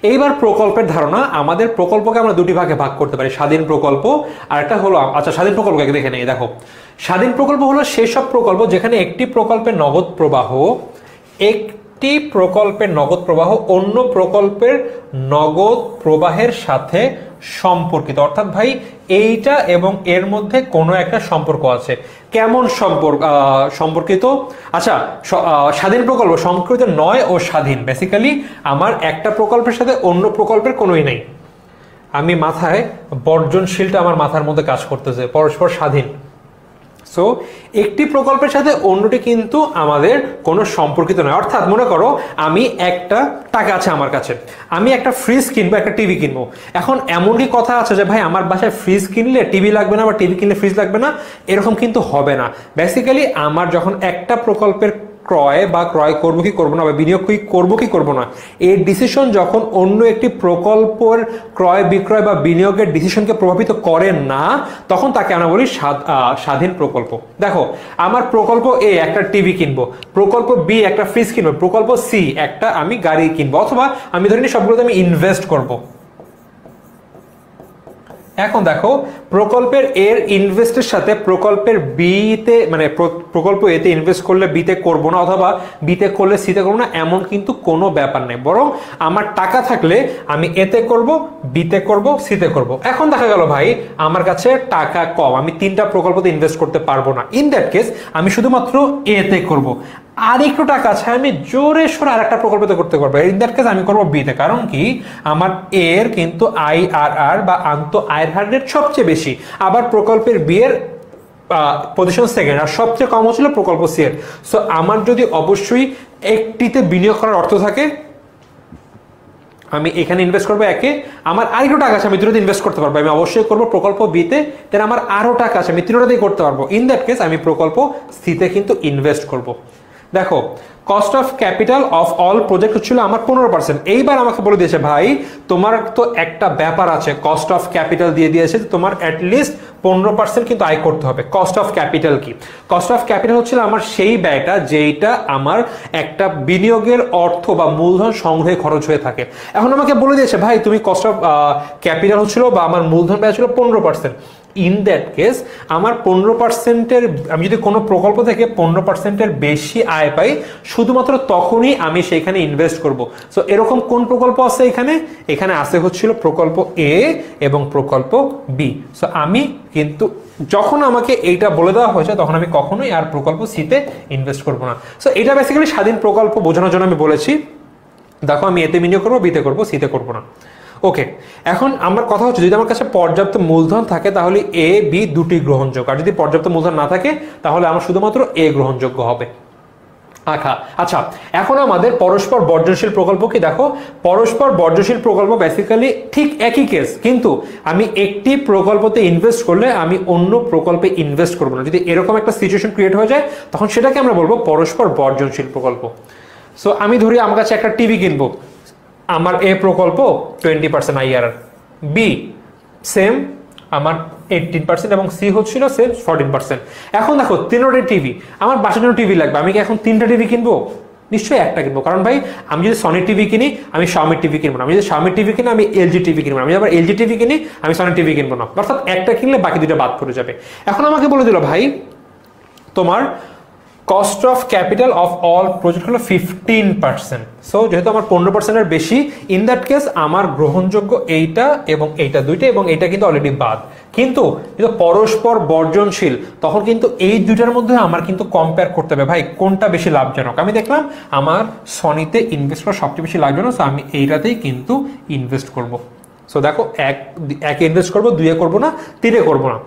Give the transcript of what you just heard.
এইবার প্রকল্পের ধারণা, আমাদের প্রকল্পকে আমরা দুটি ভাগে ভাগ করতে পারি, স্বাধীন প্রকল্প আর একটা হলো, আচ্ছা স্বাধীন প্রকল্পকে দেখে নেই। দেখো, স্বাধীন প্রকল্প হলো সেই সব প্রকল্প যেখানে একটি প্রকল্পের নগদ প্রবাহ অন্য প্রকল্পের নগদ প্রবাহের সাথে সম্পর্কিত। অর্থাৎ ভাই এইটা এবং এর মধ্যে কোনো একটা সম্পর্ক আছে। কেমন সম্পর্কিত? আচ্ছা, স্বাধীন প্রকল্প সম্পর্কিত নয় ও স্বাধীন। বেসিক্যালি আমার একটা প্রকল্পের সাথে অন্য প্রকল্পের কোনোই নেই। আমি মাথায় বর্জনশীলটা আমার মাথার মধ্যে কাজ করতেছে, পরস্পর স্বাধীন। সো একটি প্রকল্পের সাথে অন্যটি কিন্তু আমাদের কোনো সম্পর্কিত নয়। অর্থাৎ মনে করো আমি একটা টাকা আছে আমার কাছে, আমি একটা ফ্রিজ কিনবো, একটা টিভি কিনবো। এখন এমনই কথা আছে যে ভাই আমার বাসায় ফ্রিজ কিনলে টিভি লাগবে না বা টিভি কিনলে ফ্রিজ লাগবে না, এরকম কিন্তু হবে না। বেসিক্যালি আমার যখন একটা প্রকল্পের ক্রয় করবো কি করবো না বা বিনিয়োগ করবো কি করবো না, এই ডিসিশন যখন অন্য একটি প্রকল্পের ক্রয় বিক্রয় বা বিনিয়োগের ডিসিশনকে প্রভাবিত করে না, তখন তাকে আমরা বলি স্বাধীন প্রকল্প। দেখো, আমার প্রকল্প এ একটা টিভি কিনবো, প্রকল্প বি একটা ফ্রিজ কিনবো, প্রকল্প সি একটা আমি গাড়ি কিনবো, অথবা আমি ধরে নিই সবগুলোতে আমি ইনভেস্ট করবো। এখন দেখো, প্রকল্পের এর ইনভেস্টের সাথে প্রকল্পের বিতে মানে প্রকল্প এতে ইনভেস্ট করলে বিতে করব না, অথবা বিতে করলে সিতে করবো না, এমন কিন্তু কোনো ব্যাপার নেই। বরং আমার টাকা থাকলে আমি এতে করব, বিতে করব, সিতে করব। এখন দেখা গেল ভাই আমার কাছে টাকা কম, আমি তিনটা প্রকল্পতে ইনভেস্ট করতে পারবো না। ইন দ্যাট কেস আমি শুধুমাত্র এতে করব। আর একটু টাকা আছে, আমি জোরে সোরে আর একটা প্রকল্পতে করতে পারবো। ইন দ্যাট কেস আমি করবো বিতে। কারণ কি, আমার এর কিন্তু IRR বা আন্ত আয়ের হার রেট সবচেয়ে বেশি, আবার প্রকল্পের বি এর পজিশন সেকেন্ড, আর সবচেয়ে কম হচ্ছিল প্রকল্প সি এর। সো আমার যদি অবশ্যই একটিতে বিনিয়োগ করার অর্থ থাকে, আমি এখানে ইনভেস্ট করবো একে, আমার আরেকটু টাকা আছে আমি দুটোতে ইনভেস্ট করতে পারবো, আমি অবশ্যই করবো প্রকল্প বিতে। দেন আমার আরো টাকা আছে আমি তিনটাতেই করতে পারবো। ইন দ্যাট কেস আমি প্রকল্প সিতে কিন্তু ইনভেস্ট করব। দেখো, cost of capital of all project হচ্ছিল আমার 15%। এইবার আমাকে বলে দিয়েছে ভাই তোমার তো একটা ব্যাপার আছে, কস্ট অফ ক্যাপিটাল দিয়ে দিয়েছে, তোমার অ্যাটলিস্ট 15% কিন্তু আয় করতে হবে। কস্ট অফ ক্যাপিটাল কি? কস্ট অফ ক্যাপিটাল হচ্ছিল আমার সেই ব্যয়টা যেটা আমার একটা বিনিয়োগের অর্থ বা মূলধন সংগ্রহে খরচ হয়ে থাকে। এখন আমাকে বলে দিয়েছে ভাই তুমি কস্ট অফ ক্যাপিটাল হচ্ছিল বা আমার মূলধন ব্যয় ছিল 15%। ইন দ্যাট কেস আমার 15%-এর, আমি যদি কোনো প্রকল্প থেকে 15%-এর বেশি আয় পাই, শুধুমাত্র তখনই আমি সেখানে ইনভেস্ট করব। সো এরকম কোন প্রকল্প আছে এখানে? এখানে আছে হচ্ছিল প্রকল্প এ এবং প্রকল্প বি। সো আমি কিন্তু যখন আমাকে এইটা বলে দেওয়া হয়েছে, তখন আমি কখনোই আর প্রকল্প সিতে ইনভেস্ট করব না। সো এটা বেসিক্যালি স্বাধীন প্রকল্প বোঝানোর জন্য আমি বলেছি। দেখো, আমি এতে বিনিয়োগ করবো, বিতে করবো, সিতে করবো না। ওকে, এখন আমার কথা হচ্ছে যদি আমার কাছে পর্যাপ্ত মূলধন থাকে তাহলে এ বি দুটি গ্রহণযোগ্য, আর যদি পর্যাপ্ত মূলধন না থাকে তাহলে আমার শুধুমাত্র এ গ্রহণযোগ্য হবে। আচ্ছা, এখন আমাদের পরস্পর বর্জনশীল প্রকল্প কি? দেখো, পরস্পর বর্জনশীল প্রকল্প বেসিক্যালি ঠিক একই কেস, কিন্তু আমি একটি প্রকল্পতে ইনভেস্ট করলে আমি অন্য প্রকল্পে ইনভেস্ট করবো না। যদি এরকম একটা সিচুয়েশন ক্রিয়েট হয়ে যায়, তখন সেটাকে আমরা বলবো পরস্পর বর্জনশীল প্রকল্প। সো আমি ধরি আমার কাছে একটা টিভি কিনবো, আমার এ প্রকল্প 20% IRR, বি সেম আমার 18% এবং সি হচ্ছিল সেম 14%। এখন দেখো, তিনটে টিভি, আমার বাসার জন্য টিভি লাগবে, আমি কি এখন তিনটা টিভি কিনবো? নিশ্চয়ই একটা কিনবো। কারণ ভাই আমি যদি সনি টিভি কিনি আমি Xiaomi টিভি কিনবো না, আমি যদি Xiaomi টিভি কিনি আমি LG টিভি কিনবো না, আমি আবার LG টিভি কিনি আমি সনি টিভি কিনবো না। অর্থাৎ একটা কিনলে বাকি দুটো বাদ পড়ে যাবে। এখন আমাকে বলে দিল ভাই তোমার cost of capital of all project হলো 15%। সো যেহেতু আমার 15%-এর বেশি, ইন দ্যাট কেস আমার গ্রহণযোগ্য এইটা এবং এইটা দুইটা, এবং এইটা কিন্তু অলরেডি বাদ। কিন্তু পরস্পর বর্জনশীল, তখন কিন্তু এই দুইটার মধ্যে আমার কিন্তু কম্পেয়ার করতে হবে ভাই কোনটা বেশি লাভজনক। আমি দেখলাম আমার সনিতে ইনভেস্ট করা সবচেয়ে বেশি লাভজনক, সো আমি এইটাতেই কিন্তু ইনভেস্ট করব। সো দেখো, একে ইনভেস্ট করবো, দুইয়ে করবো না, তিনে করবো না।